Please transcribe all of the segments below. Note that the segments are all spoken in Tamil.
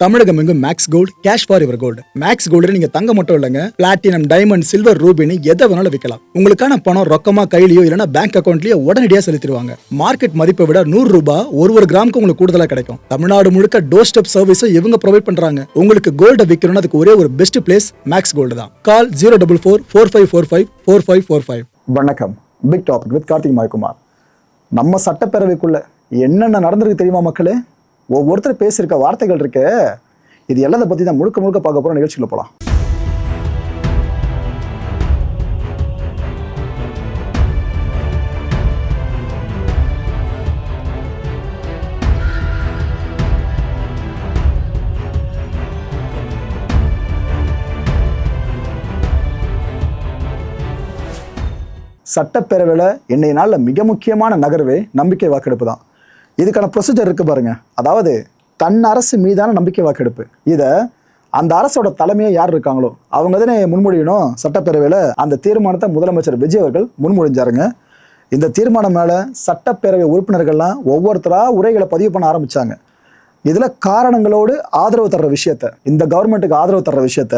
தமிழகம் எங்கும் Max Gold cash for your gold. Max Gold நீங்க தங்க மட்டும் இல்லைங்க, பிளாட்டினம், டைமண்ட், சில்வர், ரூபினி எதை வேணாலும் விற்கலாம். உங்களுக்கான பணம் ரொக்கமா கையிலயோ இல்லைன்னா பேங்க் அக்கௌண்ட்லயோ உடனடியாக செலுத்திடுவாங்க. மார்க்கெட் மதிப்பை விட 100 ரூபாய் ஒரு கிராமுக்கு உங்களுக்கு கூடுதலாக கிடைக்கும். தமிழ்நாடு முழுக்க டோர் ஸ்டெப் சர்வீஸும் இவங்க ப்ரொவைட் பண்றாங்க. உங்களுக்கு கோல்ட விற்கணும்னு அதுக்கு ஒரே ஒரு பெஸ்ட் பிளேஸ் மேக்ஸ் கோல்டு தான். கால் 04445454545. வணக்கம். Big topic with Karthik Mayakumar. நம்ம சட்டப்பேரவைக்குள்ள என்னென்ன நடந்திருக்கு தெரியுமா மக்களே? ஒவ்வொருத்தர் பேசியிருக்க வார்த்தைகள் இருக்கு. இது எல்லாத்தை பற்றி தான் முழுக்க பார்க்க போகிற நிகழ்ச்சியில் போகலாம். சட்டப்பேரவையில் இன்றைய நாளில் மிக முக்கியமான நகர்வே நம்பிக்கை வாக்கெடுப்பு தான். இதுக்கான ப்ரொசீஜர் இருக்குது பாருங்க. அதாவது தன் அரசு மீதான நம்பிக்கை வாக்கெடுப்பு. இதை அந்த அரசோட தலைமையை யார் இருக்காங்களோ அவங்க தானே முன்மொழியணும். சட்டப்பேரவையில் அந்த தீர்மானத்தை முதலமைச்சர் விஜய் அவர்கள் முன்மொழிஞ்சாருங்க. இந்த தீர்மானம் மேலே சட்டப்பேரவை உறுப்பினர்கள்லாம் ஒவ்வொருத்தராக உரைகளை பதிவு பண்ண ஆரம்பித்தாங்க. இதில் காரணங்களோடு ஆதரவு தர்ற விஷயத்த, இந்த கவர்மெண்ட்டுக்கு ஆதரவு தர்ற விஷயத்த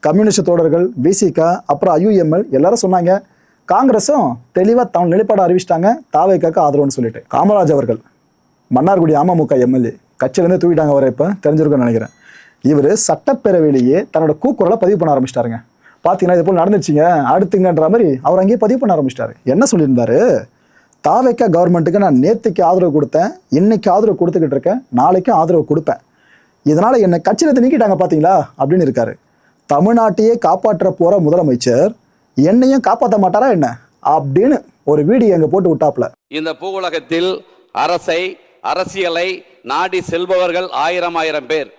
கம்யூனிஸ்ட் தோழர்கள், விசிகா, அப்புறம் ஐயுஎம்எல் எல்லாரும் சொன்னாங்க. காங்கிரஸும் தெளிவாக தன் நிலைப்பாடு அறிவிச்சிட்டாங்க, தாவேக்காக்கு ஆதரவுன்னு சொல்லிட்டு. காமராஜ் அவர்கள் மன்னார்குடி அமமுக எம்எல்ஏ கட்சியிலேருந்து தூக்கிட்டாங்க. அவரை இப்போ தெரிஞ்சிருக்குன்னு நினைக்கிறேன். இவர் சட்டப்பேரவையிலேயே தன்னோட கூக்குரலை பதிவு பண்ண ஆரம்பிச்சிட்டாருங்க. பார்த்தீங்கன்னா இது போல் நடந்துச்சுங்க அடுத்துங்கன்ற மாதிரி அவர் அங்கேயே பதிவு பண்ண ஆரம்பிச்சிட்டாரு. என்ன சொல்லியிருந்தாரு? தாவேக்கா கவர்மெண்ட்டுக்கு நான் நேற்றுக்கு ஆதரவு கொடுத்தேன், இன்னைக்கு ஆதரவு கொடுத்துக்கிட்டு இருக்கேன், நாளைக்கும் ஆதரவு கொடுப்பேன். இதனால் என்னை கட்சியிலேருந்து நீக்கிட்டாங்க பார்த்தீங்களா அப்படின்னு இருக்காரு. தமிழ்நாட்டையே காப்பாற்ற போகிற முதலமைச்சர் என்னையும் காப்பாற்ற மாட்டாரா என்ன அப்படின்னு ஒரு வீடியோ அங்கே போட்டு விட்டாப்ல. இந்த பூவுலகத்தில் அரசியலை நாடி செல்பவர்கள் ஆயிரம் பேர்.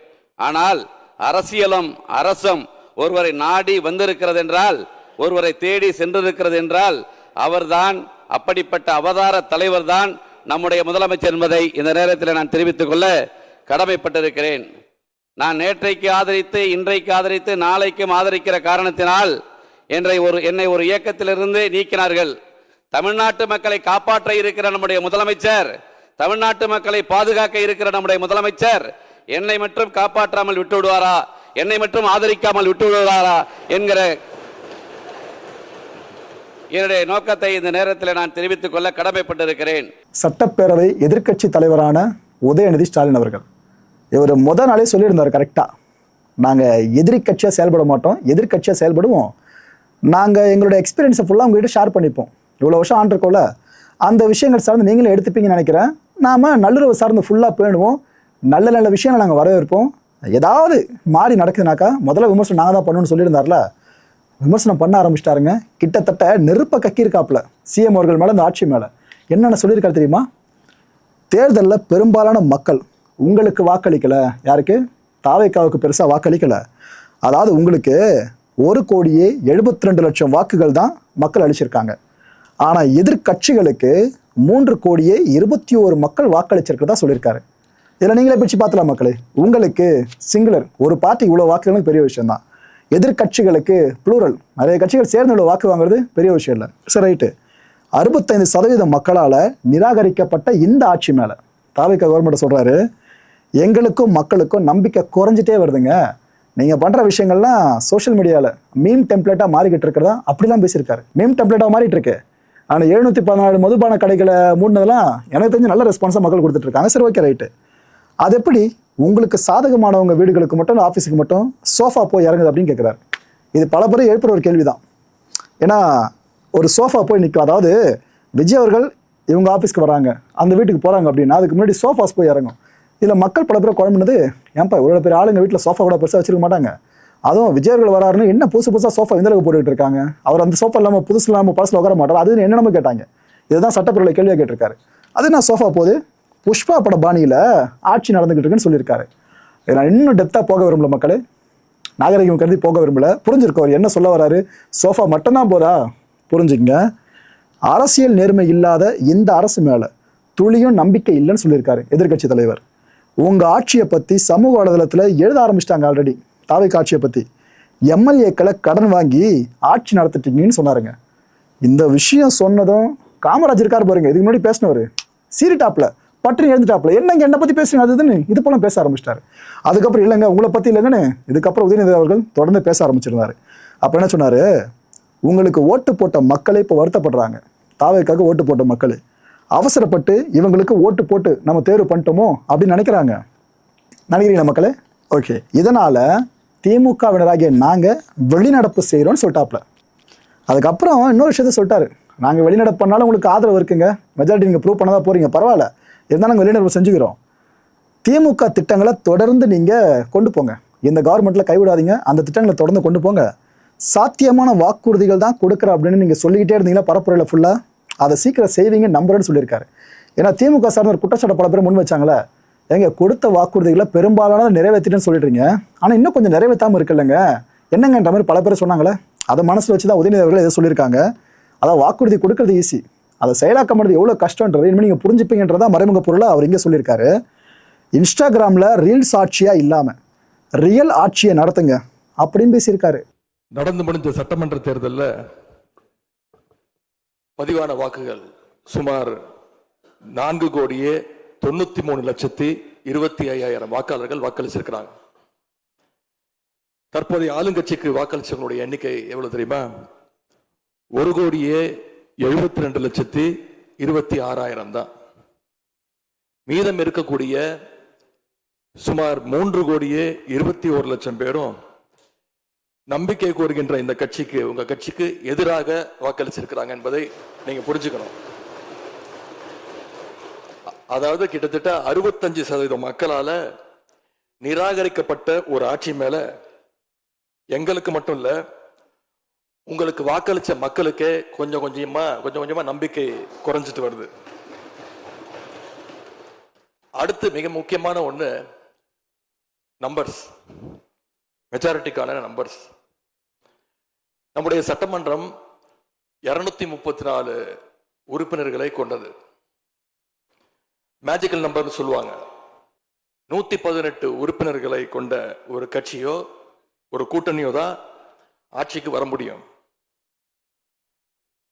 ஆனால் அரசியலும் அரசும் ஒருவரை நாடி வந்திருக்கிறது என்றால், ஒருவரை தேடி சென்றிருக்கிறது என்றால் அவர்தான், அப்படிப்பட்ட அவதார தலைவர் தான் நம்முடைய முதலமைச்சர் என்பதை இந்த நேரத்தில் நான் தெரிவித்துக் கொள்ள கடமைப்பட்டிருக்கிறேன். நான் நேற்றைக்கு ஆதரித்து, இன்றைக்கு ஆதரித்து, நாளைக்கும் ஆதரிக்கிற காரணத்தினால் என்னை ஒரு இயக்கத்திலிருந்து நீக்கினார்கள். தமிழ்நாட்டு மக்களை காப்பாற்ற இருக்கிற நம்முடைய முதலமைச்சர், தமிழ்நாட்டு மக்களை பாதுகாக்க இருக்கிற நம்முடைய முதலமைச்சர் என்னை மட்டும் காப்பாற்றாமல் விட்டு விடுவாரா, என்னை மட்டும் ஆதரிக்காமல் விட்டு விடுவாரா என்கிற என்னுடைய நோக்கத்தை இந்த நேரத்தில் நான் தெரிவித்துக் கொள்ள கடமைப்பட்டிருக்கிறேன். சட்டப்பேரவை எதிர்க்கட்சி தலைவரான உதயநிதி ஸ்டாலின் அவர்கள் இவர் முதல் நாளே சொல்லியிருந்தார் கரெக்டா, நாங்கள் எதிர்கட்சியாக செயல்பட மாட்டோம், எதிர்கட்சியாக செயல்படுவோம், நாங்கள் எங்களுடைய எக்ஸ்பீரியன்ஸை ஃபுல்லாக உங்ககிட்ட ஷேர் பண்ணிப்போம், இவ்வளோ வருஷம் ஆண்டிருக்கோம்ல அந்த விஷயங்கள் சார்ந்து நீங்களும் எடுத்துப்பீங்கன்னு நினைக்கிறேன், நாம் நல்லுறவு சார்ந்து ஃபுல்லாக பேணுவோம், நல்ல விஷயங்களை நாங்கள் வரவேற்போம், ஏதாவது மாறி நடக்குதுனாக்கா முதல்ல விமர்சனம் நாங்கள் தான் பண்ணணும்னு சொல்லியிருந்தார்ல. விமர்சனம் பண்ண ஆரம்பிச்சிட்டாருங்க. கிட்டத்தட்ட நெருப்பை கக்கியிருக்காப்புல சிஎம் அவர்கள் மேலே, இந்த ஆட்சி மேலே. என்னென்ன சொல்லியிருக்காரு தெரியுமா? தேர்தலில் பெரும்பாலான மக்கள் உங்களுக்கு வாக்களிக்கலை. யாருக்கு? தாவேக்காவுக்கு பெருசாக வாக்களிக்கலை. அதாவது உங்களுக்கு 1,72,00,000 வாக்குகள் தான் மக்கள் அளிச்சிருக்காங்க. ஆனால் எதிர்கட்சிகளுக்கு 3,21,00,000 மக்கள் வாக்களிச்சிருக்கிறதா சொல்லியிருக்காரு. இதில் நீங்களே பிடிச்சி பார்த்துலாம் மக்களே. உங்களுக்கு சிங்குலர் ஒரு பார்ட்டி இவ்வளோ வாக்குகளும் பெரிய விஷயம் தான். எதிர்கட்சிகளுக்கு ப்ளூரல் நிறைய கட்சிகள் சேர்ந்து இவ்வளோ வாக்கு வாங்குறது பெரிய விஷயம் இல்லை. சரி, ரைட்டு. 65% மக்களால் நிராகரிக்கப்பட்ட இந்த ஆட்சி மேலே தாவேக்கா கவர்மெண்ட் சொல்கிறாரு, எங்களுக்கும் மக்களுக்கும் நம்பிக்கை குறைஞ்சிட்டே வருதுங்க, நீங்கள் பண்ணுற விஷயங்கள்லாம் சோஷியல் மீடியாவில் மீம் டெம்ப்ளேட்டாக மாறிக்கிட்டு இருக்கிறதா அப்படிலாம் பேசியிருக்காரு. மீம் டெம்ப்ளேட்டாக மாறிட்டு இருக்கு. ஆனால் 714 மதுபான கடைகளை மூடினதெல்லாம் எனக்கு தெரிஞ்சு நல்ல ரெஸ்பான்ஸாக மக்கள் கொடுத்துட்ருக்காங்க. சரி, ஓகே, ரைட்டு. அது எப்படி உங்களுக்கு சாதகமானவங்க வீடுகளுக்கு மட்டும் ஆஃபீஸுக்கு மட்டும் சோஃபா போய் இறங்குது அப்படின்னு கேட்குறாரு. இது பல பேர் எழுப்புற ஒரு கேள்வி தான். ஏன்னா ஒரு சோஃபா போய் நிற்கும். அதாவது விஜய் அவர்கள் இவங்க ஆஃபீஸ்க்கு வராங்க, அந்த வீட்டுக்கு போகிறாங்க அப்படின்னா அதுக்கு முன்னாடி சோஃபாஸ் போய் இறங்கும். இதில் மக்கள் பல பேர் குழம்புனது, ஏன்ப்பா இவ்வளோ பேர் ஆளுங்க வீட்டில் சோஃபா கூட பெருசாக வச்சிருக்க மாட்டாங்க, அதுவும் விஜயர்கள் வராருன்னு என்ன புதுசாக சோஃபா விந்தளவுக்கு போட்டுக்கிட்டு இருக்காங்க, அவர் அந்த சோஃபா இல்லாமல் புதுசு இல்லாமல் பழசில் உட்கார மாட்டார், அது என்னென்னமோ கேட்டாங்க. இதுதான் சட்டப்பேரவையில் கேள்வியாக கேட்டிருக்காரு. அது நான் சோஃபா போது புஷ்பா பட பாணியில் ஆட்சி நடந்துக்கிட்டு இருக்குன்னு சொல்லியிருக்காரு. இதை நான் இன்னும் டெப்த்தாக போக விரும்பல மக்களே, நாகரிகம் கருதி போக விரும்பல. புரிஞ்சிருக்கவர் என்ன சொல்ல வராரு? சோஃபா மட்டும்தான் போதா? புரிஞ்சுங்க. அரசியல் நேர்மை இல்லாத இந்த அரசு மேலே துளியும் நம்பிக்கை இல்லைன்னு சொல்லியிருக்காரு எதிர்கட்சி தலைவர். உங்கள் ஆட்சியை பற்றி சமூக வலைதளத்தில் எழுத ஆரம்பிச்சிட்டாங்க. ஆல்ரெடி தாவேக்கா ஆட்சியை பற்றி எம்எல்ஏக்களை கடன் வாங்கி ஆட்சி நடத்திட்டீங்கன்னு சொன்னாருங்க. இந்த விஷயம் சொன்னதும் காமராஜ் இருக்கார் பாருங்க, இதுக்கு முன்னாடி பேசினவர், சீரிட்டாப்ல பட்டுன்னு எழுந்துட்டாப்புல. என்னங்க என்னை பத்தி பேசுறீங்க அது இதுன்னு இது போல பேச ஆரம்பிச்சிட்டாரு. அதுக்கப்புறம் இல்லைங்க உங்களை பத்தி இல்லைங்கன்னு இதுக்கப்புறம் உதயநிதி அவர்கள் தொடர்ந்து பேச ஆரம்பிச்சிருந்தாரு. அப்ப என்ன சொன்னாரு, உங்களுக்கு ஓட்டு போட்ட மக்களே இப்போ வருத்தப்படுறாங்க. தாவேக்காக ஓட்டு போட்ட மக்கள் அவசரப்பட்டு இவங்களுக்கு ஓட்டு போட்டு நம்ம தேர்வு பண்ணிட்டோமோ அப்படின்னு நினைக்கிறீங்க மக்களே. ஓகே, இதனால திமுகவினராகிய நாங்க வெளிநடப்பு செய்யறோம்னு சொல்லிட்டாப்ல. அதுக்கப்புறம் இன்னொரு விஷயத்த சொல்லிட்டாரு, நாங்க வெளிநடப்பு பண்ணாலும் உங்களுக்கு ஆதரவு இருக்குங்க, மெஜாரிட்டி நீங்க ப்ரூவ் பண்ணதான் போறீங்க, பரவாயில்ல, இருந்தாலும் நாங்கள் வெளிநடப்பு செஞ்சுக்கிறோம். திமுக திட்டங்களை தொடர்ந்து நீங்க கொண்டு போங்க, இந்த கவர்மெண்ட்ல கைவிடாதீங்க, அந்த திட்டங்களை தொடர்ந்து கொண்டு போங்க, சாத்தியமான வாக்குறுதிகள் தான் கொடுக்குற அப்படின்னு நீங்க சொல்லிக்கிட்டே இருந்தீங்களா பரப்புரையில ஃபுல்லா, அதை சீக்கிரம் செய்வீங்க நம்புறேன்னு சொல்லியிருக்காரு. ஏன்னா திமுக சார்ந்த ஒரு குற்றச்சாட்டை பல பேர் முன் வச்சாங்களே, எங்க கொடுத்த வாக்குறுதிகளை பெரும்பாலான நிறைவேற்றிட்டேன்னு சொல்லிடுறீங்க, ஆனா இன்னும் கொஞ்சம் நிறைவேற்றாம இருக்குல்லங்க என்னங்கன்ற மாதிரி பல பேர் சொன்னாங்களே. அதை மனசுல வச்சுதான் உதயநிதி அவர்கள் எதை சொல்லியிருக்காங்க. அதான் வாக்குறுதி கொடுக்கறது ஈஸி, அதை செயலாக்க பண்ணுறது எவ்வளவு கஷ்டம்ன்றது இனிமேல் நீங்க புரிஞ்சுப்பீங்கன்றதா மறைமுக பொருளை அவர் இங்கே சொல்லியிருக்காரு. இன்ஸ்டாகிராம்ல ரீல்ஸ் ஆட்சியா இல்லாம ரியல் ஆட்சியை நடத்துங்க அப்படின்னு பேசியிருக்காரு. நடந்து முடிஞ்ச சட்டமன்ற தேர்தலில் பதிவான வாக்குகள் சுமார் 4,93,25,000 வாக்காளர்கள் வாக்களிச்சிருக்கிறாங்க. தற்போதைய ஆளுங்கட்சிக்கு வாக்களிச்சவங்களுடைய எண்ணிக்கை எவ்வளவு தெரியுமா? 1,72,26,000 தான். மீதம் இருக்கக்கூடிய சுமார் 3,21,00,000 பேரும் நம்பிக்கை கோருகின்ற இந்த கட்சிக்கு, உங்க கட்சிக்கு எதிராக வாக்களிச்சிருக்கிறாங்க என்பதை நீங்க புரிஞ்சுக்கணும். அதாவது கிட்டத்தட்ட 65% மக்களால நிராகரிக்கப்பட்ட ஒரு ஆட்சி மேல எங்களுக்கு மட்டும் இல்ல, உங்களுக்கு வாக்களிச்ச மக்களுக்கே கொஞ்சம் கொஞ்சமா நம்பிக்கை குறைஞ்சிட்டு வருது. அடுத்து மிக முக்கியமான ஒண்ணு நம்பர்ஸ், மெஜாரிட்டிக்கான நம்பர்ஸ். நம்முடைய சட்டமன்றம் 234 உறுப்பினர்களை கொண்டது. மேஜிக்கல் நம்பர்னு சொல்லுவாங்க. 118 உறுப்பினர்களை கொண்ட ஒரு கட்சியோ ஒரு கூட்டணியோ தான் ஆட்சிக்கு வர முடியும்.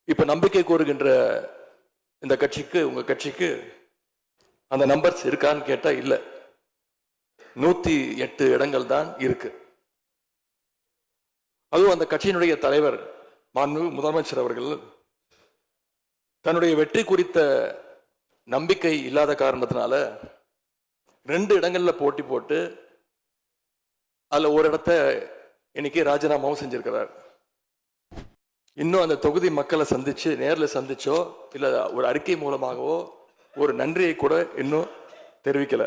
இப்ப நம்பிக்கை கோருகின்ற இந்த கட்சிக்கு, உங்க கட்சிக்கு அந்த நம்பர்ஸ் இருக்கான்னு கேட்டா இல்ல. 108 இடங்கள் தான் இருக்கு. அதுவும் அந்த கட்சியினுடைய தலைவர் மாண்புமிகு முதலமைச்சர் அவர்கள் தன்னுடைய வெற்றி குறித்த நம்பிக்கை இல்லாத காரணத்தினால 2 இடங்கள்ல போட்டி போட்டு அதுல ஒரு இடத்த இன்னைக்கு ராஜினாமாவும் செஞ்சிருக்கிறார். இன்னும் அந்த தொகுதி மக்களை சந்திச்சு, நேரில் சந்திச்சோ இல்ல ஒரு அறிக்கை மூலமாகவோ ஒரு நன்றியை கூட இன்னும் தெரிவிக்கல.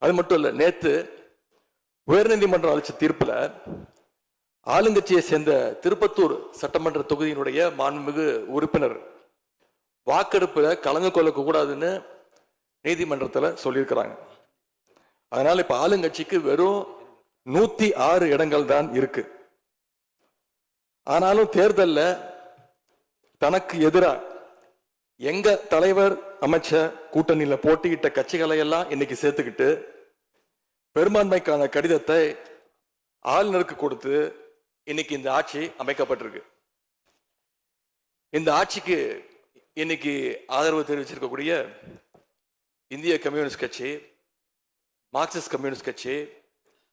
அது மட்டும் இல்ல, நேத்து உயர்நீதிமன்றம் அளிச்ச தீர்ப்புல ஆளுங்கட்சியை சேர்ந்த திருப்பத்தூர் சட்டமன்ற தொகுதியினுடைய மாண்புமிகு உறுப்பினர் வாக்கெடுப்புல கலந்து கொள்ள கூடாதுன்னு நீதிமன்றத்துல சொல்லியிருக்கிறாங்க. அதனால இப்ப ஆளுங்கட்சிக்கு வெறும் 106 இடங்கள் தான் இருக்கு. ஆனாலும் தேர்தல்ல தனக்கு எதிராக எங்க தலைவர் அமைச்ச கூட்டணியில போட்டியிட்ட கட்சிகளை எல்லாம் இன்னைக்கு சேர்த்துக்கிட்டு பெரும்பான்மைக்கான கடிதத்தை ஆளுநருக்கு கொடுத்து இன்னைக்கு இந்த ஆட்சி அமைக்கப்பட்டிருக்கு. இந்த ஆட்சிக்கு இன்னைக்கு ஆதரவு தெரிவிச்சிருக்கக்கூடிய இந்திய கம்யூனிஸ்ட் கட்சி, மார்க்சிஸ்ட் கம்யூனிஸ்ட் கட்சி,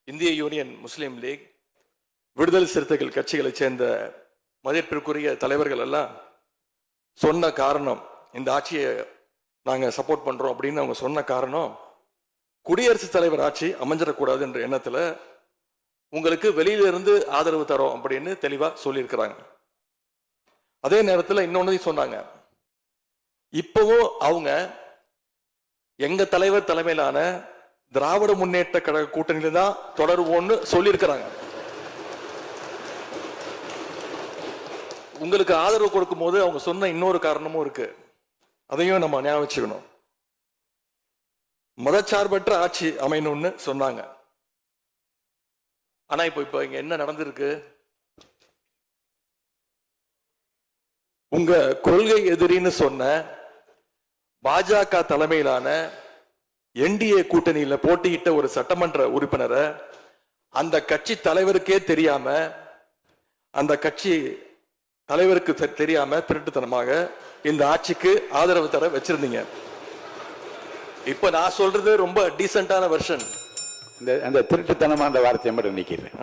இந்திய யூனியன் முஸ்லீம் லீக், விடுதலை சிறுத்தைகள் கட்சிகளை சேர்ந்த மதிப்பிற்குரிய தலைவர்கள் எல்லாம் சொன்ன காரணம், இந்த ஆட்சியை நாங்க சப்போர்ட் பண்றோம் அப்படின்னு அவங்க சொன்ன காரணம், குடியரசுத் தலைவர் ஆட்சி அமைஞ்சிடக்கூடாது என்ற எண்ணத்துல உங்களுக்கு வெளியில இருந்து ஆதரவு தரோம் அப்படின்னு தெளிவா சொல்லியிருக்கிறாங்க. அதே நேரத்தில் இன்னொன்னு சொன்னாங்க, இப்பவும் அவங்க எங்க தலைவர் தலைமையிலான திராவிட முன்னேற்ற கழக கூட்டணியில தான் தொடருவோம்னு சொல்லியிருக்கிறாங்க. உங்களுக்கு ஆதரவு கொடுக்கும் போது அவங்க சொன்ன இன்னொரு காரணமும் இருக்கு, அதையும் நம்ம ஞாபகம் வச்சுக்கணும். மதச்சார்பற்ற ஆட்சி அமையணும்னு சொன்னாங்க. ஆனா இப்ப இங்க என்ன நடந்திருக்கு? உங்க கொள்கை எதிரின்னு சொன்ன பாஜக தலைமையிலான என்டிஏ கூட்டணியில போட்டியிட்ட ஒரு சட்டமன்ற உறுப்பினரை அந்த கட்சி தலைவருக்கே தெரியாம, அந்த கட்சி தலைவருக்கு தெரியாம திருட்டுத்தனமாக இந்த ஆட்சிக்கு ஆதரவு தர வச்சிருந்தீங்க. இப்ப நான் சொல்றது ரொம்ப டீசென்டான வெர்ஷன். அந்த திருட்டுத்தனமான வார்த்தையை மட்டும் நிக்கிறேன்.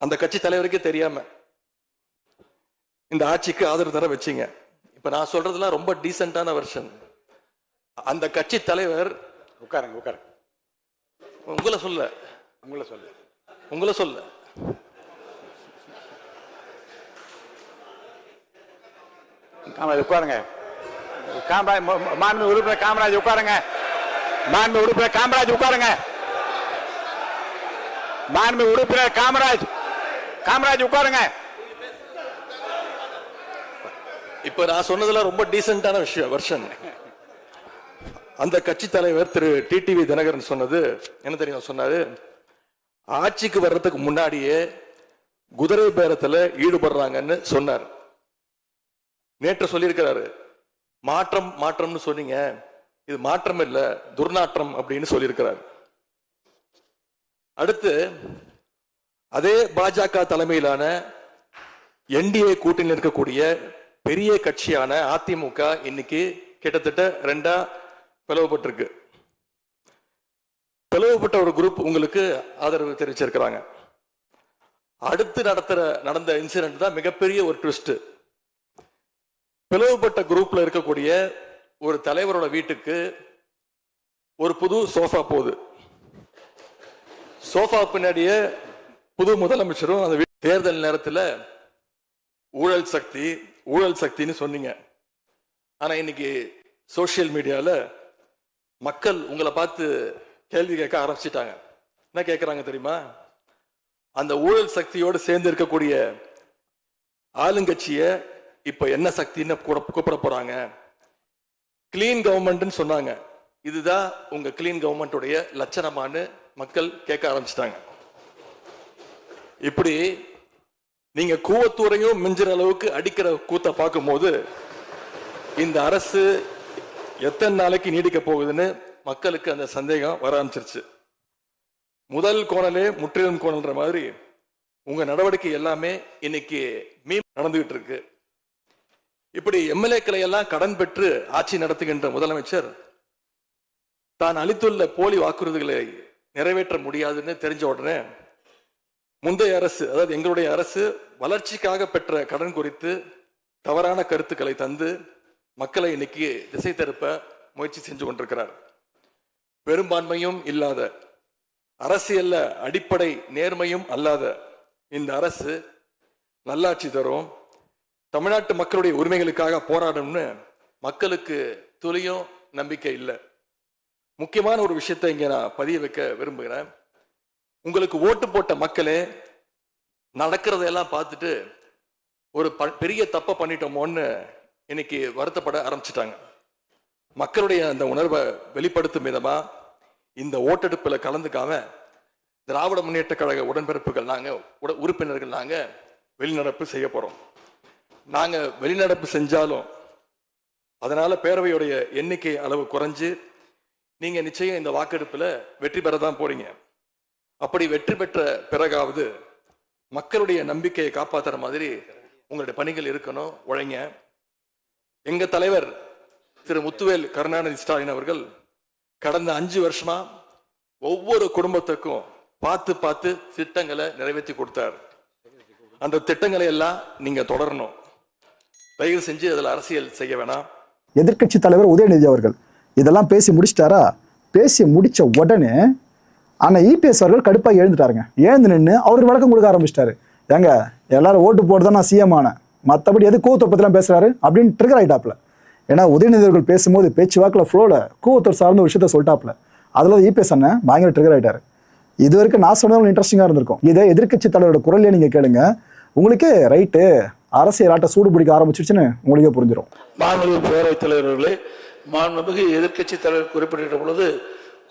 அந்த கட்சி தலைவருக்கே தெரியாம இந்த ஆட்சிக்கு ஆதரவு தர வச்சீங்க. இப்ப நான் சொல்றதுலாம் ரொம்ப டீசென்டான வெர்ஷன். அந்த கட்சி தலைவர் உட்காருங்க. உங்களை சொல்ல உட்காருங்க. மாண்பு உறுப்பினர் காமராஜ் உட்காருங்க. மாண்பு உறுப்பினர் காமராஜ் உட்காருங்க. மாண்பு உறுப்பினர் காமராஜ் உட்காருங்க. இப்ப நான் சொன்னதுல ரொம்ப டீசென்டான விஷயம் வெர்ஷன். அந்த கட்சி தலைவர் திரு டிடிவி தினகரன் சொன்னது என்ன தெரியும்? சொன்னாரு, ஆட்சிக்கு வர்றதுக்கு முன்னாடியே குதிரை பேரத்துல ஈடுபடுறாங்கன்னு சொன்னார். நேற்று சொல்லியிருக்கிறாரு, மாற்றம்னு சொன்னீங்க, இது மாற்றம் இல்ல துர்நாற்றம் அப்படின்னு சொல்லியிருக்கிறார். அடுத்து அதே பாஜக தலைமையிலான என்டிஏ கூட்டணியில் இருக்கக்கூடிய பெரிய கட்சியான அதிமுக இன்னைக்கு கிட்டத்தட்ட 2 பிளவுபட்டிருக்கு. பிளவுபட்ட ஒரு குரூப் உங்களுக்கு ஆதரவு தெரிவிச்சிருக்கிறாங்க. அடுத்து நடந்த இன்சிடென்ட் தான் மிகப்பெரிய ஒரு ட்விஸ்ட். பிளவுபட்ட குரூப்ல இருக்கக்கூடிய ஒரு தலைவரோட வீட்டுக்கு ஒரு புது சோஃபா போகுது. சோஃபா பின்னாடியே புது முதலமைச்சரும் அந்த தேர்தல் நேரத்தில் ஊழல் சக்தின்னு சொன்னீங்க. ஆனா இன்னைக்கு சோசியல் மீடியால மக்கள் உங்களை பார்த்து கேள்வி கேட்க ஆரம்பிச்சிட்டாங்க. என்ன கேட்கிறாங்க தெரியுமா? அந்த ஊழல் சக்தியோடு சேர்ந்து இருக்கக்கூடிய ஆளுங்கட்சிய இப்ப என்ன சக்தின்னு கூப்பிட போறாங்க. கிளீன் கவர்மெண்ட் சொன்னாங்க. இதுதான் உங்க கிளீன் கவர்மெண்ட்டுடைய லட்சணமானு மக்கள் கேட்க ஆரம்பிச்சிட்டாங்க. இப்படி நீங்க கூவத்தூரையும் மிஞ்சுற அளவுக்கு அடிக்கிற கூத்த பார்க்கும் போது இந்த அரசு எத்தனை நாளைக்கு நீடிக்க போகுதுன்னு மக்களுக்கு அந்த சந்தேகம் வர ஆரம்பிச்சிருச்சு. முதல் கோணலே முற்றிலும் கோணல்ன்ற மாதிரி உங்க நடவடிக்கை எல்லாமே இன்னைக்கு நடந்துகிட்டு இருக்கு. இப்படி எம்எல்ஏக்களை எல்லாம் கடன் பெற்று ஆட்சி நடத்துகின்ற முதலமைச்சர் தான் அளித்துள்ள போலி வாக்குறுதிகளை நிறைவேற்ற முடியாதுன்னு தெரிஞ்ச உடனே முந்தைய அரசு, அதாவது எங்களுடைய அரசு, வளர்ச்சிக்காக பெற்ற கடன் குறித்து தவறான கருத்துக்களை தந்து மக்களை இன்னைக்கு திசை திருப்ப முயற்சி செஞ்சு கொண்டிருக்கிறார். பெரும்பான்மையும் இல்லாத, அரசியல்ல அடிப்படை நேர்மையும் அல்லாத இந்த அரசு நல்லாட்சி தரும், தமிழ்நாட்டு மக்களுடைய உரிமைகளுக்காக போராடும்னு மக்களுக்கு துளியும் நம்பிக்கை இல்லை. முக்கியமான ஒரு விஷயத்தை இங்க நான் பதிய வைக்க விரும்புகிறேன். உங்களுக்கு ஓட்டு போட்ட மக்களே நடக்கிறதெல்லாம் பார்த்துட்டு ஒரு பெரிய தப்பை பண்ணிட்டோமோன்னு இன்னைக்கு வருத்தப்பட ஆரம்பிச்சிட்டாங்க. மக்களுடைய அந்த உணர்வை வெளிப்படுத்தும் விதமா இந்த ஓட்டெடுப்பில் கலந்துக்காம திராவிட முன்னேற்ற கழக உடன்பிறப்புகள் உறுப்பினர்கள் நாங்க வெளிநடப்பு செய்ய போறோம். நாங்க வெளிநடப்பு செஞ்சாலும் அதனால பேரவையுடைய எண்ணிக்கை அளவு குறைஞ்சு நீங்க நிச்சயம் இந்த வாக்கெடுப்புல வெற்றி பெறதான் போறீங்க. அப்படி வெற்றி பெற்ற பிறகாவது மக்களுடைய நம்பிக்கையை காப்பாற்றுற மாதிரி உங்களுடைய பணிகள் இருக்கணும், உழைங்க. எங்க தலைவர் திரு முத்துவேல் கருணாநிதி ஸ்டாலின் அவர்கள் கடந்த 5 வருஷமா ஒவ்வொரு குடும்பத்துக்கும் பார்த்து திட்டங்களை நிறைவேற்றி கொடுத்தார். அந்த திட்டங்களை எல்லாம் நீங்க தொடரணும். தயவு செஞ்சு அதில் அரசியல் செய்ய வேணாம். எதிர்க்கட்சி தலைவர் உதயநிதி அவர்கள் இதெல்லாம் பேசி முடிச்சிட்டாரா? பேசி முடிச்ச உடனே ஆனால் இபிஎஸ் அவர்கள் கடுப்பாக எழுந்துட்டாருங்க. எழுந்து நின்று அவருக்கு விளக்கம் கொடுக்க ஆரம்பிச்சிட்டாரு. ஏங்க எல்லாரும் ஓட்டு போட்டு தான் நான் சிஎம் ஆனேன், மற்றபடி எது கூவத்தூர் பற்றிலாம் பேசுறாரு அப்படின்னு ட்ரிகர் ஆகிட்டாப்ல. ஏன்னா உதயநிதி அவர்கள் பேசும்போது பேச்சுவாக்கில் ஃப்ளோவில் கூவத்தூர் சார்ந்த ஒரு விஷயத்த சொல்லிட்டாப்ல. அதில் இபிஎஸ் அண்ணன் பயங்கர ட்ரிகர் ஆகிட்டாரு. இது வரைக்கும் நான் சொன்னது இன்ட்ரெஸ்டிங்காக இருந்திருக்கும். இதே எதிர்க்கட்சி தலைவரோட குரல்லையே நீங்கள் கேளுங்க, உங்களுக்கே ரைட்டு அரசியல் ஆட்ட சூடு பிடிக்க ஆரம்பிச்சிருச்சுன்னு உங்களுக்கே புரிஞ்சிடும். மாண்புமிகு பேரவைத் தலைவர்களே, மாண்புமிகு எதிர்க்கட்சி தலைவர் குறிப்பிட்ட பொழுது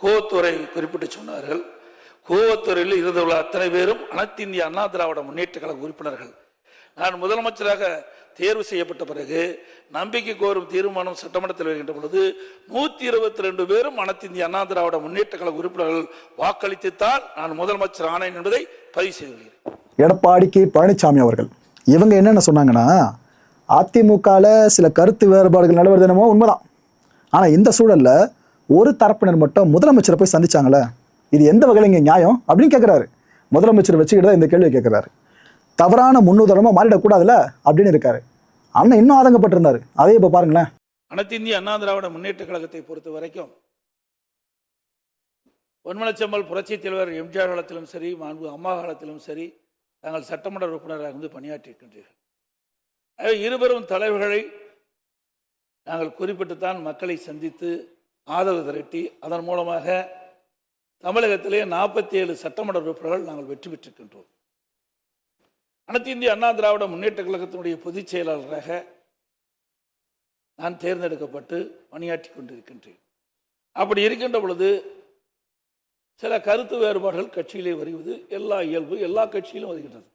கூவத்தூரை குறிப்பிட்டு சொன்னார்கள். கூவத்தூரில் இருந்துள்ள அத்தனை பேரும் அனைத்து இந்திய அண்ணா திராவிட முன்னேற்ற கழக உறுப்பினர்கள். நான் முதலமைச்சராக தேர்வு செய்யப்பட்ட பிறகு நம்பிக்கை கோரும் தீர்மானம் சட்டமன்றத்தில் வருகின்ற பொழுது 122 பேரும் அனைத்து இந்திய அண்ணா திராவிட முன்னேற்ற கழக உறுப்பினர்கள் வாக்களித்துத்தான் நான் முதலமைச்சர் ஆனேன் என்பதை பதிவு செய்துள்ளேன். எடப்பாடி கே பழனிசாமி அவர்கள் இவங்க என்னென்ன சொன்னாங்கன்னா, அதிமுகவில் சில கருத்து வேறுபாடுகள் நிலவரது என்னமோ உண்மைதான், ஆனால் இந்த சூழல்ல ஒரு தரப்பினர் மட்டும் முதலமைச்சரை போய் சந்திச்சாங்களே, இது எந்த வகையில் இங்கே நியாயம் அப்படின்னு கேட்குறாரு. முதலமைச்சர் வச்சுக்கிட்டு தான் இந்த கேள்வியை கேட்குறாரு. தவறான முன்னுதாரணமாக மாறிடக்கூடாதுல்ல அப்படின்னு இருக்காரு. அண்ணன் இன்னும் ஆதங்கப்பட்டிருந்தாரு. அதே இப்போ பாருங்களேன். அனைத்து இந்திய அண்ணா திராவிட முன்னேற்ற கழகத்தை பொறுத்த வரைக்கும் பொன்மனச்செம்மல் புரட்சித் தலைவர் எம்ஜிஆர் காலத்திலும் சரி, மாண்பு அம்மா காலத்திலும் சரி, தாங்கள் சட்டமன்ற உறுப்பினராக இருந்து பணியாற்றியிருக்கின்றீர்கள். ஆகவே இருவரும் தலைவர்களை நாங்கள் குறிப்பிட்டுத்தான் மக்களை சந்தித்து ஆதரவு திரட்டி அதன் மூலமாக தமிழகத்திலே 47 சட்டமன்ற உறுப்பினர்கள் நாங்கள் வெற்றி பெற்றிருக்கின்றோம். அனைத்து இந்திய அண்ணா திராவிட முன்னேற்ற கழகத்தினுடைய பொதுச் செயலாளராக நான் தேர்ந்தெடுக்கப்பட்டு பணியாற்றி கொண்டிருக்கின்றேன். அப்படி இருக்கின்ற பொழுது சில கருத்து வேறுபாடுகள் கட்சியிலே வருவது எல்லா இயல்பு, எல்லா கட்சியிலும் வருகின்றது.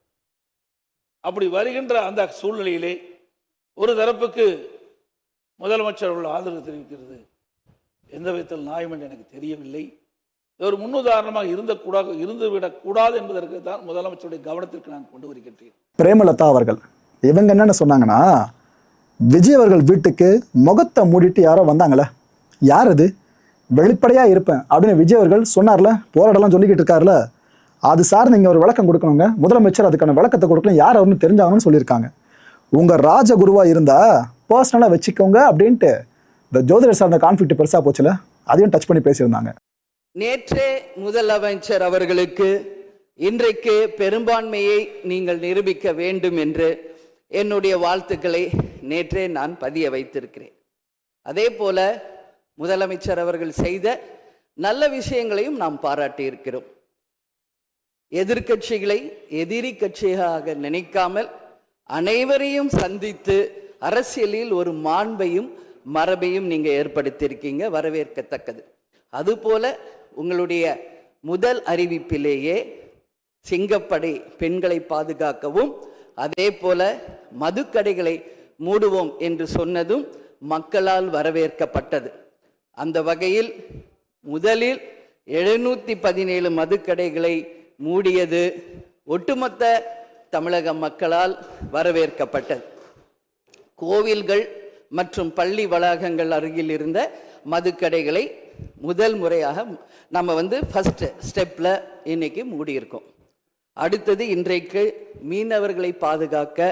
அப்படி வருகின்ற அந்த சூழ்நிலையிலே ஒரு தரப்புக்கு முதலமைச்சர் அவர்கள் ஆதரவு தெரிவிக்கிறது எந்த விதத்தில் நியாயம் என்று எனக்கு தெரியவில்லை. ஒரு முன்னுதாரணமாக இருந்துவிடக்கூடாது என்பதற்கு தான் முதலமைச்சருடைய கவனத்திற்கு நான் கொண்டு வருகின்றேன். பிரேமலதா அவர்கள் இவங்க என்னென்ன சொன்னாங்கன்னா, விஜய் அவர்கள் வீட்டுக்கு முகத்தை மூடிட்டு யாரோ வந்தாங்களே, யார் அது, வெளிப்படையாக இருப்பேன் அப்படின்னு விஜய் அவர்கள் சொன்னார்ல, போராடலாம் சொல்லிக்கிட்டு இருக்காருல, அது சார் நீங்கள் ஒரு விளக்கம் கொடுக்கணுங்க, முதலமைச்சர் அதுக்கான விளக்கத்தை கொடுக்கணும், யார் அவருன்னு தெரிஞ்சாங்கன்னு சொல்லியிருக்காங்க. உங்கள் ராஜகுருவாக இருந்தால் பர்சனலாக வச்சுக்கோங்க அப்படின்ட்டு இந்த ஜோதிடர் சார்ந்த கான்ஃப்ளிக்ட் பெருசாக போச்சுல, அதையும் டச் பண்ணி பேசியிருந்தாங்க. நேற்றே முதலமைச்சர் அவர்களுக்கு இன்றைக்கு பெரும்பான்மையை நீங்கள் நிரூபிக்க வேண்டும் என்று என்னுடைய வாழ்த்துக்களை நேற்றே நான் பதிய வைத்திருக்கிறேன். அதே போல முதலமைச்சர் அவர்கள் செய்த நல்ல விஷயங்களையும் நாம் பாராட்டி இருக்கிறோம். எதிர்கட்சிகளை எதிரி கட்சியாக நினைக்காமல் அனைவரையும் சந்தித்து அரசியலில் ஒரு மாண்பையும் மரபையும் நீங்க ஏற்படுத்தியிருக்கீங்க, வரவேற்கத்தக்கது. அதுபோல உங்களுடைய முதல் அறிவிப்பிலேயே சிங்கப்படை பெண்களை பாதுகாக்கவும், அதே போல மதுக்கடைகளை மூடுவோம் என்று சொன்னதும் மக்களால் வரவேற்கப்பட்டது. அந்த வகையில் முதலில் 717 மதுக்கடைகளை மூடியது ஒட்டுமொத்த தமிழக மக்களால் வரவேற்கப்பட்டது. கோவில்கள் மற்றும் பள்ளி வளாகங்கள் அருகில் இருந்த மதுக்கடைகளை முதல் முறையாக நம்ம ஃபர்ஸ்ட் ஸ்டெப்ல இன்னைக்கு மூடியிருக்கோம். அடுத்தது இன்றைக்கு மீனவர்களை பாதுகாக்க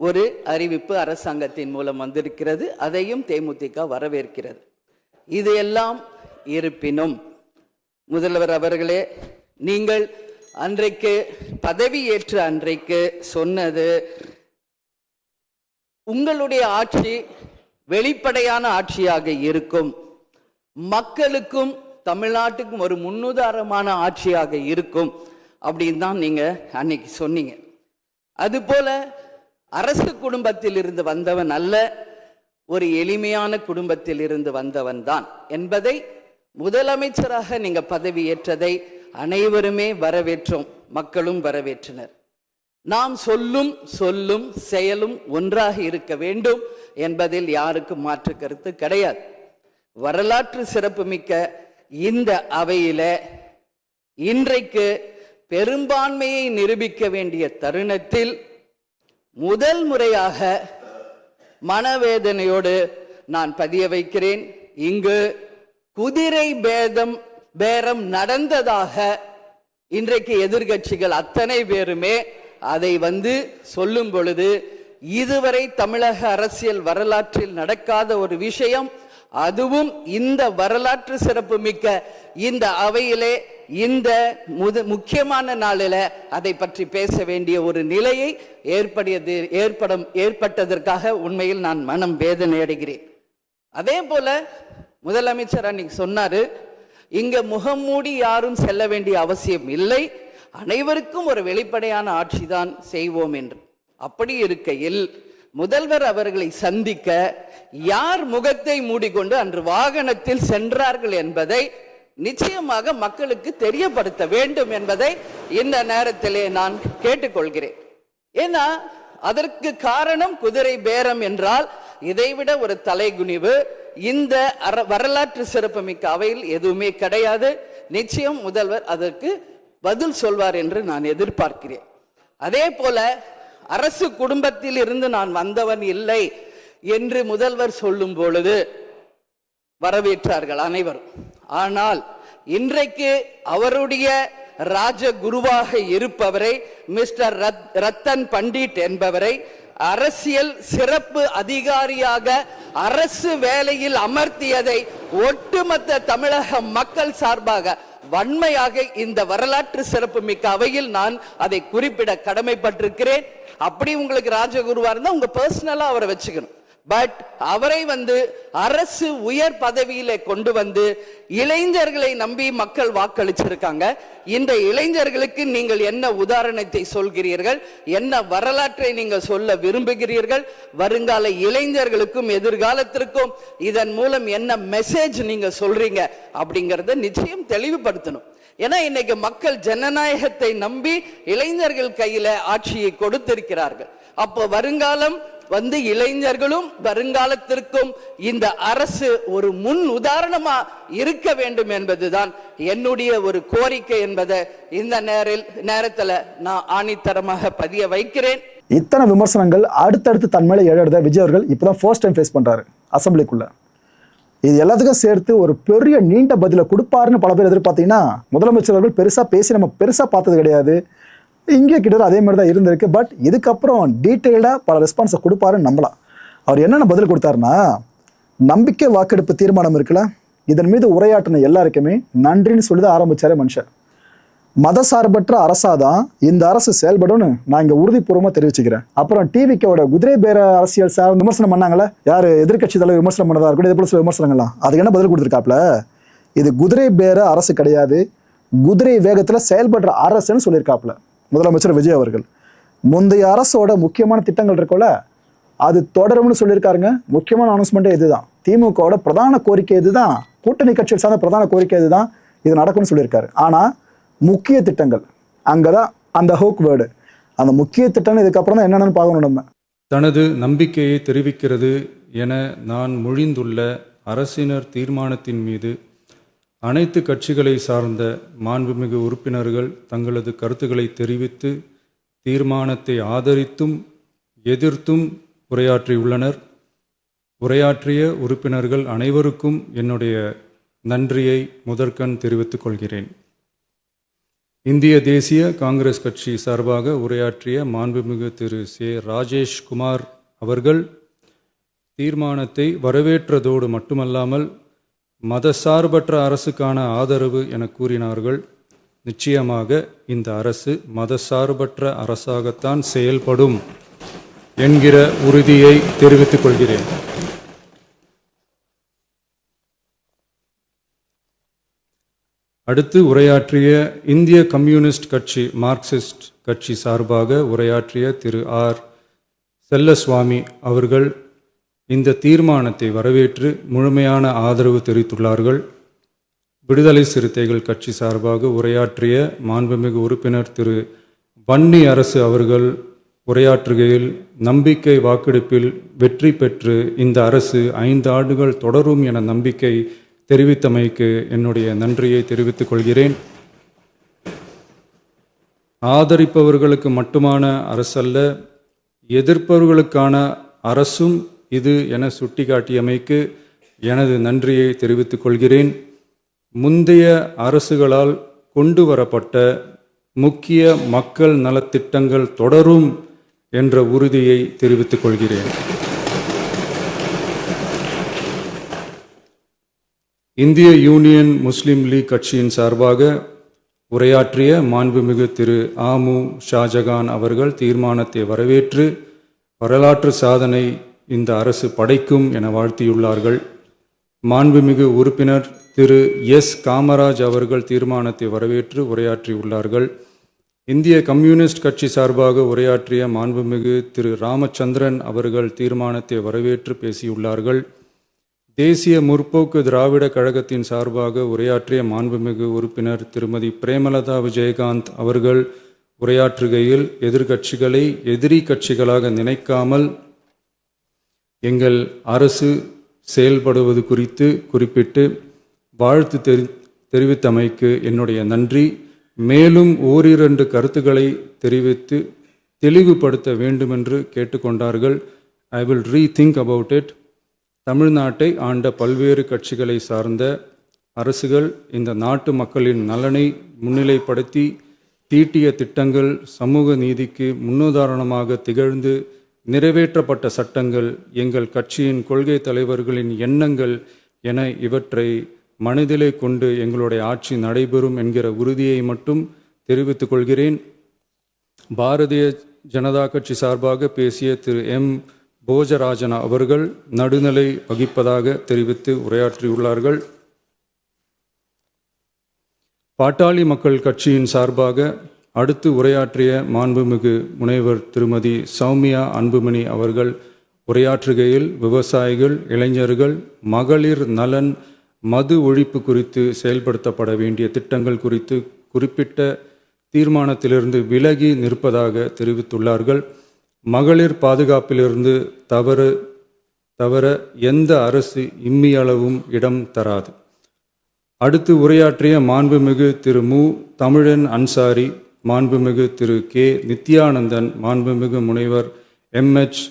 ஒரு அறிவிப்பு அரசாங்கத்தின் மூலம் வந்திருக்கிறது. அதையும் தேமுதிக வரவேற்கிறது. இதையெல்லாம் இருப்பினும் முதல்வர் அவர்களே, நீங்கள் அன்றைக்கு பதவியேற்ற அன்றைக்கு சொன்னது உங்களுடைய ஆட்சி வெளிப்படையான ஆட்சியாக இருக்கும், மக்களுக்கும் தமிழ்நாட்டுக்கும் ஒரு முன்னுதாரணமான ஆட்சியாக இருக்கும் அப்படின்னு தான் நீங்க அன்னைக்கு சொன்னீங்க. அதுபோல அரசு குடும்பத்தில் இருந்து வந்தவன் அல்ல, ஒரு எளிமையான குடும்பத்தில் இருந்து வந்தவன் தான் என்பதை முதலமைச்சராக நீங்க பதவியேற்றதை அனைவருமே வரவேற்றோம், மக்களும் வரவேற்றனர். நாம் சொல்லும் செயலும் ஒன்றாக இருக்க வேண்டும் என்பதில் யாருக்கும் மாற்று கருத்து கிடையாது. வரலாற்று சிறப்புமிக்க இந்த அவையில இன்றைக்கு பெரும்பான்மையை நிரூபிக்க வேண்டிய தருணத்தில் முதல் முறையாக மனவேதனையோடு நான் பதிய வைக்கிறேன், இங்கு குதிரை பேரம் நடந்ததாக இன்றைக்கு எதிர்கட்சிகள் அத்தனை பேருமே அதை சொல்லும் பொழுது, இதுவரை தமிழக அரசியல் வரலாற்றில் நடக்காத ஒரு விஷயம், அதுவும் இந்த வரலாற்று சிறப்பு மிக்க இந்த அவையிலே இந்த முக்கியமான நாளில் அதை பற்றி பேச வேண்டிய ஒரு நிலையை ஏற்பட்டதற்காக உண்மையில் நான் மனம் வேதனை அடைகிறேன். அதே போல முதலமைச்சர் அன்னைக்கு சொன்னாரு, இங்க முகம் மூடி யாரும் செல்ல வேண்டிய அவசியம் இல்லை, அனைவருக்கும் ஒரு வெளிப்படையான ஆட்சி தான் செய்வோம் என்று. அப்படி இருக்கையில் முதல்வர் அவர்களை சந்திக்க யார் முகத்தை மூடிக்கொண்டு அன்று வாகனத்தில் சென்றார்கள் என்பதை நிச்சயமாக மக்களுக்கு தெரியப்படுத்த வேண்டும் என்பதை இந்த நேரத்திலே நான் கேட்டுக்கொள்கிறேன். ஏன்னா அதற்கு காரணம் குதிரை பேரம் என்றால் இதைவிட ஒரு தலைகுனிவு இந்த வரலாற்று சிறப்புமிக்க அவையில் எதுவுமே கிடையாது. நிச்சயம் முதல்வர் அதற்கு பதில் சொல்வார் என்று நான் எதிர்பார்க்கிறேன். அதே போல அரசு குடும்பத்தில் இருந்து நான் வந்தவன் இல்லை என்று முதல்வர் சொல்லும் பொழுது வரவேற்றார்கள் அனைவரும். ஆனால் இன்றைக்கு அவருடைய ராஜகுருவாக இருப்பவரை மிஸ்டர் ரத்தன் பண்டிட் என்பவரை அரசியல் சிறப்பு அதிகாரியாக அரசு வேலையில் அமர்த்தியதை ஒட்டுமொத்த தமிழக மக்கள் சார்பாக வன்மையாக இந்த வரலாற்று சிறப்பு மிக்க அவையில் நான் அதை குறிப்பிட கடமைப்பட்டிருக்கிறேன். அப்படி உங்களுக்கு ராஜகுருவா இருந்தா உங்க பர்சனலா அவரை வச்சுக்கணும். பட் அவரை அரசு உயர் பதவியில கொண்டு வந்து இளைஞர்களை நம்பி மக்கள் வாக்களிச்சிருக்காங்க. இந்த இளைஞர்களுக்கு நீங்கள் என்ன உதாரணத்தை சொல்கிறீர்கள், என்ன வரலாற்றை நீங்கள் சொல்ல விரும்புகிறீர்கள், வருங்கால இளைஞர்களுக்கும் எதிர்காலத்திற்கும் இதன் மூலம் என்ன மெசேஜ் நீங்க சொல்றீங்க அப்படிங்கறத நிச்சயம் தெளிவுபடுத்தணும். ஏன்னா இன்னைக்கு மக்கள் ஜனநாயகத்தை நம்பி இளைஞர்கள் கையில ஆட்சியை கொடுத்திருக்கிறார்கள். அப்போ வருங்காலம் இளைஞர்களும் வருங்காலத்திற்கும் இந்த அரசு ஒரு முன் உதாரணமா இருக்க வேண்டும் என்பதுதான் என்னுடைய ஒரு கோரிக்கை என்பதை இந்த நேரத்தில் நான் ஆணித்தரமாக பதிய வைக்கிறேன். இத்தனை விமர்சனங்கள் அடுத்தடுத்து தன் மேல எழுத விஜய் அவர்கள் இப்பதான் ஃபர்ஸ்ட் டைம் ஃபேஸ் பண்றாரு அசம்பிளிக்குள்ள. இது எல்லாத்துக்கும் சேர்த்து ஒரு பெரிய நீண்ட பதில கொடுப்பாருன்னு பல பேர் எதிர்பார்த்தீங்கன்னா, முதலமைச்சர் அவர்கள் பெருசா பேசி நம்ம பெருசா பார்த்தது கிடையாது. இங்கே கிட்ட அதே மாதிரி தான் இருந்திருக்கு. பட் இதுக்கப்புறம் டீட்டெயில்டாக பல ரெஸ்பான்ஸை கொடுப்பாருன்னு நம்பலாம். அவர் என்னென்ன பதில் கொடுத்தாருன்னா, நம்பிக்கை வாக்கெடுப்பு தீர்மானம் இருக்குல்ல, இதன் மீது உரையாற்றின எல்லாருக்குமே நன்றின்னு சொல்லி தான் ஆரம்பிச்சாரே மனுஷன். மதசார்பற்ற அரசாதான் இந்த அரசு செயல்படும்னு நான் இங்கே உறுதிபூர்வமாக தெரிவிச்சுக்கிறேன். அப்புறம் டிவிக்கோட குதிரை பேர அரசியல் சார் விமர்சனம் பண்ணாங்களே, யார் எதிர்கட்சி தலைவர் விமர்சனம் பண்ணதா இருக்கட்டும், இதே போல சில விமர்சனங்கள்லாம், அதுக்கு என்ன பதில் கொடுத்துருக்காப்ல, இது குதிரை பேர அரசு கிடையாது, குதிரை வேகத்தில் செயல்படுற அரசுன்னு சொல்லியிருக்காப்ல முதலமைச்சர் விஜய் அவர்கள். முந்தைய அரசோட முக்கியமான திட்டங்கள் இருக்கும்ல, அது தொடரும்னு சொல்லியிருக்காருங்க. முக்கியமான அனௌன்ஸ்மெண்ட்டே இதுதான். திமுகவோட பிரதான கோரிக்கை இதுதான், கூட்டணி கட்சியில் சார்ந்த பிரதான கோரிக்கை இதுதான், இது நடக்கும்னு சொல்லியிருக்காரு. ஆனால் முக்கிய திட்டங்கள் அங்கதான் அந்த ஹோக் வேர்டு. அந்த முக்கிய திட்டம் இதுக்கப்புறம் தான் என்னென்னு பார்க்கணும். நம்ம தனது நம்பிக்கையை தெரிவிக்கிறது என நான் மொழிந்துள்ள அரசினர் தீர்மானத்தின் மீது அனைத்து கட்சிகளை சார்ந்த மாண்புமிகு உறுப்பினர்கள் தங்களது கருத்துக்களை தெரிவித்து தீர்மானத்தை ஆதரித்தும் எதிர்த்தும் உரையாற்றியுள்ளனர். உரையாற்றிய உறுப்பினர்கள் அனைவருக்கும் என்னுடைய நன்றியை முதற்கண் தெரிவித்துக் கொள்கிறேன். இந்திய தேசிய காங்கிரஸ் கட்சி சார்பாக உரையாற்றிய மாண்புமிகு திரு சே ராஜேஷ் குமார் அவர்கள் தீர்மானத்தை வரவேற்றதோடு மட்டுமல்லாமல் மதசார்பற்ற அரசுக்கான ஆதரவு என கூறினார்கள். நிச்சயமாக இந்த அரசு மதசார்பற்ற அரசாகத்தான் செயல்படும் என்கிற உறுதியை தெரிவித்துக் கொள்கிறேன். அடுத்து உரையாற்றிய இந்திய கம்யூனிஸ்ட் கட்சி மார்க்சிஸ்ட் கட்சி சார்பாக உரையாற்றிய திரு ஆர் செல்லசுவாமி அவர்கள் இந்த தீர்மானத்தை வரவேற்று முழுமையான ஆதரவு தெரிவித்துள்ளார்கள். விடுதலை சிறுத்தைகள் கட்சி சார்பாக உரையாற்றிய மாண்புமிகு உறுப்பினர் திரு வன்னி அரசு அவர்கள் உரையாற்றுகையில் நம்பிக்கை வாக்கெடுப்பில் வெற்றி பெற்று இந்த அரசு 5 ஆண்டுகள் தொடரும் என நம்பிக்கை தெரிவித்தமைக்கு என்னுடைய நன்றியை தெரிவித்துக் கொள்கிறேன். ஆதரிப்பவர்களுக்கு மட்டுமான அரசல்ல, எதிர்ப்பவர்களுக்கான அரசும் இது என சுட்டிக்காட்டியமைக்கு எனது நன்றியை தெரிவித்துக் கொள்கிறேன். முந்தைய அரசுகளால் கொண்டு வரப்பட்ட முக்கிய மக்கள் நலத்திட்டங்கள் தொடரும் என்ற உறுதியை தெரிவித்துக் கொள்கிறேன். இந்திய யூனியன் முஸ்லீம் லீக் கட்சியின் சார்பாக உரையாற்றிய மாண்புமிகு திரு ஆமு ஷாஜகான் அவர்கள் தீர்மானத்தை வரவேற்று வரலாற்று சாதனை இந்த அரசு படைக்கும் என வாழ்த்தியுள்ளார்கள். மாண்புமிகு உறுப்பினர் திரு எஸ் காமராஜ் அவர்கள் தீர்மானத்தை வரவேற்று உரையாற்றியுள்ளார்கள். இந்திய கம்யூனிஸ்ட் கட்சி சார்பாக உரையாற்றிய மாண்புமிகு திரு ராமச்சந்திரன் அவர்கள் தீர்மானத்தை வரவேற்று பேசியுள்ளார்கள். தேசிய முற்போக்கு திராவிட கழகத்தின் சார்பாக உரையாற்றிய மாண்புமிகு உறுப்பினர் திருமதி பிரேமலதா விஜயகாந்த் அவர்கள் உரையாற்றுகையில் எதிர்கட்சிகளை எதிரி கட்சிகளாக நினைக்காமல் எங்கள் அரசு செயல்படுவது குறித்து குறிப்பிட்டு வாழ்த்து தெரிவித்தமைக்கு என்னுடைய நன்றி. மேலும் ஓரிரண்டு கருத்துக்களை தெரிவித்து தெளிவுபடுத்த வேண்டுமென்று கேட்டுக்கொண்டார்கள். I will rethink about it. தமிழ்நாட்டை ஆண்ட பல்வேறு கட்சிகளை சார்ந்த அரசுகள் இந்த நாட்டு மக்களின் நலனை முன்னிலைப்படுத்தி தீட்டிய திட்டங்கள் சமூக நீதிக்கு முன்னுதாரணமாக திகழ்ந்து நிறைவேற்றப்பட்ட சட்டங்கள் எங்கள் கட்சியின் கொள்கை தலைவர்களின் எண்ணங்கள் என இவற்றை மனதிலே கொண்டு எங்களுடைய ஆட்சி நடைபெறும் என்கிற உறுதியை மட்டும் தெரிவித்துக் கொள்கிறேன். பாரதிய ஜனதா கட்சி சார்பாக பேசிய திரு எம். போஜராஜன் அவர்கள் நடுநிலை வகிப்பதாக தெரிவித்து உரையாற்றியுள்ளார்கள். பாட்டாளி மக்கள் கட்சியின் சார்பாக அடுத்து உரையாற்றிய மாண்புமிகு முனைவர் திருமதி சௌமியா அன்புமணி அவர்கள் உரையாற்றுகையில் விவசாயிகள், இளைஞர்கள், மகளிர் நலன், மது ஒழிப்பு குறித்து செயல்படுத்தப்பட வேண்டிய திட்டங்கள் குறித்து குறிப்பிட்ட தீர்மானத்திலிருந்து விலகி நிற்பதாக தெரிவித்துள்ளார்கள். மகளிர் பாதுகாப்பிலிருந்து தவிர எந்த அரசு இம்மியளவும் இடம் தராது. அடுத்து உரையாற்றிய மாண்புமிகு திரு மு. தமிழன் அன்சாரி, மாண்புமிகு திரு கே. நித்யானந்தன், மாண்புமிகு முனைவர் எம்.எச்.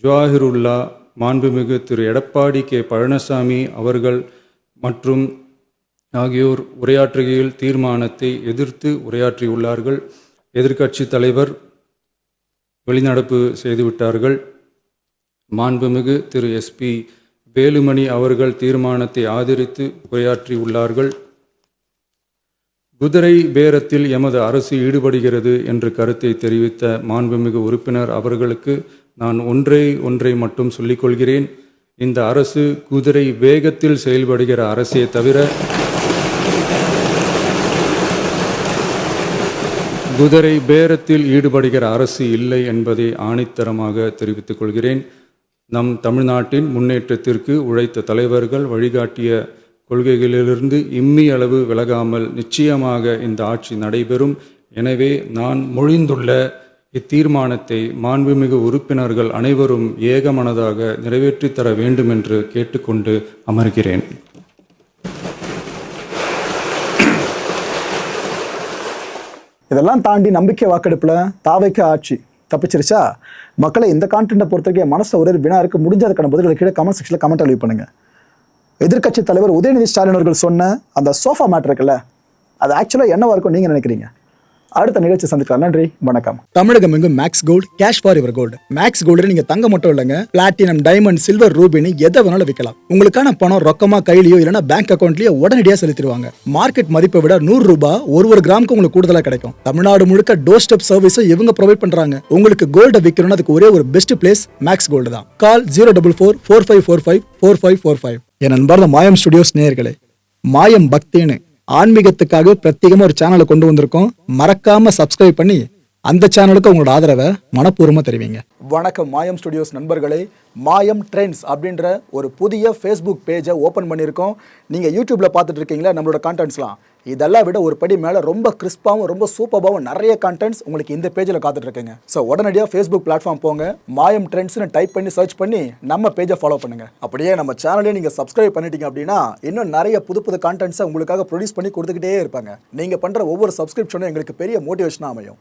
ஜவாஹிருல்லா, மாண்புமிகு திரு எடப்பாடி கே. பழனிசாமி அவர்கள் மற்றும் ஆகியோர் உரையாற்றுகையில் தீர்மானத்தை எதிர்த்து உரையாற்றியுள்ளார்கள். எதிர்க்கட்சி தலைவர் வெளிநடப்பு செய்துவிட்டார்கள். மாண்புமிகு திரு எஸ்.பி. வேலுமணி அவர்கள் தீர்மானத்தை ஆதரித்து உரையாற்றியுள்ளார்கள். குதிரை பேரத்தில் எமது அரசு ஈடுபடுகிறது என்று கருத்தை தெரிவித்த மாண்புமிகு உறுப்பினர் அவர்களுக்கு நான் ஒன்றை மட்டும் சொல்லிக்கொள்கிறேன். இந்த அரசு குதிரை வேகத்தில் செயல்படுகிற அரசே தவிர குதிரை பேரத்தில் ஈடுபடுகிற அரசு இல்லை என்பதை ஆணித்தரமாக தெரிவித்துக் கொள்கிறேன். நம் தமிழ்நாட்டின் முன்னேற்றத்திற்கு உழைத்த தலைவர்கள் வழிகாட்டிய கொள்கைகளிலிருந்து இம்மி அளவு விலகாமல் நிச்சயமாக இந்த ஆட்சி நடைபெறும். எனவே நான் மொழிந்துள்ள இத்தீர்மானத்தை மாண்புமிகு உறுப்பினர்கள் அனைவரும் ஏகமனதாக நிறைவேற்றி தர வேண்டும் என்று கேட்டுக்கொண்டு அமர்கிறேன். இதெல்லாம் தாண்டி நம்பிக்கை வாக்கெடுப்புல தாவைக்கு ஆட்சி தப்பிச்சிருச்சா? மக்களை இந்த கான்டென்ட்டை பொறுத்த வரைக்கும் மனசு ஒரு வினா இருக்கு. முடிஞ்சதுக்கான பதில்களை கீழே கமெண்ட் செக்ஷனில் கமெண்ட் லீவ் பண்ணுங்க. எதிர்க்கட்சி தலைவர் உதயநிதி ஸ்டாலின் அவர்கள் சொன்ன அந்த சோஃபா மேட்டர் இருக்குல்ல, அது ஆக்சுவலாக என்னவா இருக்கும் நீங்க நினைக்கிறீங்க? அடுத்த நிகழ்ச்சி சந்திக்கலாம். நன்றி, வணக்கம். தமிழகம் எங்கும் Max Gold, cash for your gold. Max Gold நீங்க தங்க மட்டும் இல்லைங்க, பிளாட்டினம், டைமண்ட், சில்வர், ரூபினி எதை வேணாலும் விற்கலாம். உங்களுக்கான பணம் ரொக்கமா கையிலயோ இல்லைன்னா பேங்க் அக்கௌண்ட்லயோ உடனடியாக செலுத்திடுவாங்க. மார்க்கெட் மதிப்பை விட 100 ரூபாய் ஒரு கிராமுக்கு உங்களுக்கு கூடுதலா கிடைக்கும். தமிழ்நாடு முழுக்க டோர் ஸ்டெப் சர்வீஸ் இவங்க ப்ரொவைட் பண்றாங்க. உங்களுக்கு கோல்ட விற்கணும்னா அதுக்கு ஒரே ஒரு பெஸ்ட் பிளேஸ் மேக்ஸ் கோல்டு தான். கால் 04445454545. என் நண்பர் மாயம் ஸ்டுடியோஸ் நேயர்களே, மாயம் பக்தின்னு ஆன்மீகத்துக்காக பிரத்யேகமா ஒரு சேனலை கொண்டு வந்திருக்கோம். மறக்காம சப்ஸ்கிரைப் பண்ணி அந்த சேனலுக்கு உங்களோட ஆதரவை மனப்பூர்வமா தெரிவிங்க. வணக்கம் மாயம் ஸ்டுடியோஸ் நண்பர்களே. மாயம் ட்ரெண்ட்ஸ் அப்படின்ற ஒரு புதிய ஃபேஸ்புக் பேஜை ஓப்பன் பண்ணியிருக்கோம். நீங்கள் யூடியூப்ல பார்த்துட்டு இருக்கீங்களா நம்மளோட கான்டென்ட்ஸ்லாம். இதெல்லாம் விட ஒரு படி மேலே ரொம்ப கிறிஸ்பாகவும் ரொம்ப சூப்பராகவும் நிறைய கான்டென்ட்ஸ் உங்களுக்கு இந்த பேஜில் காத்துட்டு இருக்குங்க. ஸோ உடனடியாக ஃபேஸ்புக் பிளாட்ஃபார்ம் போங்க, மாயம் ட்ரெண்ட்ஸ்னு டைப் பண்ணி சர்ச் பண்ணி நம்ம பேஜை ஃபாலோ பண்ணுங்க. அப்படியே நம்ம சேனலே நீங்கள் சப்ஸ்கிரைப் பண்ணிட்டீங்க அப்படின்னா இன்னும் நிறைய புது கான்டென்ட்ஸை உங்களுக்காக ப்ரொடியூஸ் பண்ணி கொடுத்துக்கிட்டே இருப்பாங்க. நீங்கள் பண்ணுற ஒவ்வொரு சப்ஸ்கிரிப்ஷனும் எங்களுக்கு பெரிய மோட்டிவேஷனாக அமையும்.